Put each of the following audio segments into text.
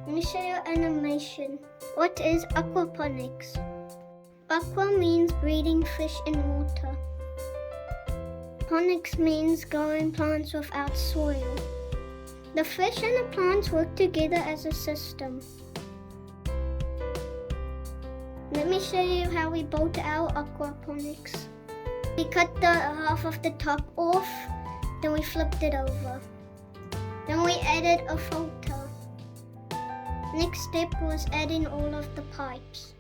Let me show you animation. What is aquaponics? Aqua means breeding fish in water. Ponics means growing plants without soil. The fish and the plants work together as a system. Let me show you how we built our aquaponics. We cut the half of the top off, then we flipped it over. Then we added a filter. Next step was adding all of the pipes.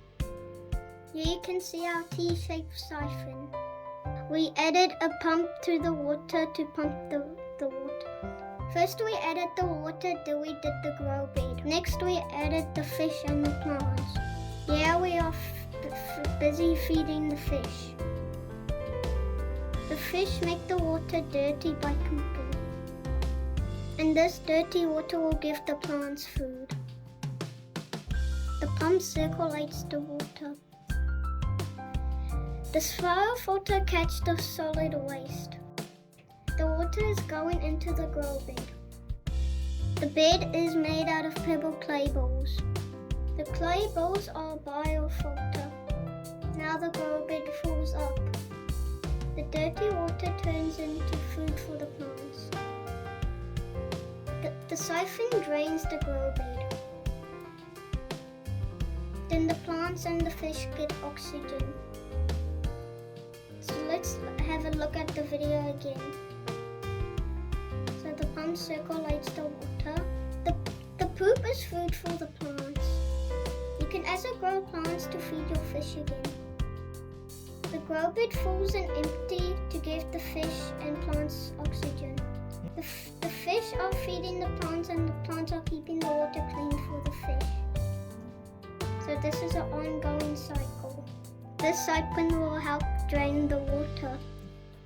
Here you can see our T-shaped siphon. We added a pump to the water to pump the water. First we added the water, then we did the grow bed. Next we added the fish and the plants. Here we are busy feeding the fish. The fish make the water dirty by pooping. And this dirty water will give the plants food. The pump circulates the water. The spiral filter catches the solid waste. The water is going into the grow bed. The bed is made out of pebble clay balls. The clay balls are biofilter. Now the grow bed fills up. The dirty water turns into food for the plants. The siphon drains the grow bed. Then the plants and the fish get oxygen. So let's have a look at the video again. So the pump circulates the water. The poop is food for the plants. You can also grow plants to feed your fish again. The grow bed fills and empty to give the fish and plants oxygen. The fish are feeding the plants and the plants are keeping the water clean for the fish. So this is an ongoing cycle. This siphon will help drain the water.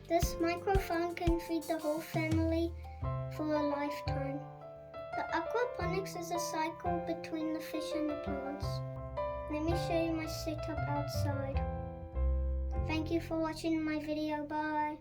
This microphone can feed the whole family for a lifetime. The aquaponics is a cycle between the fish and the plants. Let me show you my setup outside. Thank you for watching my video. Bye.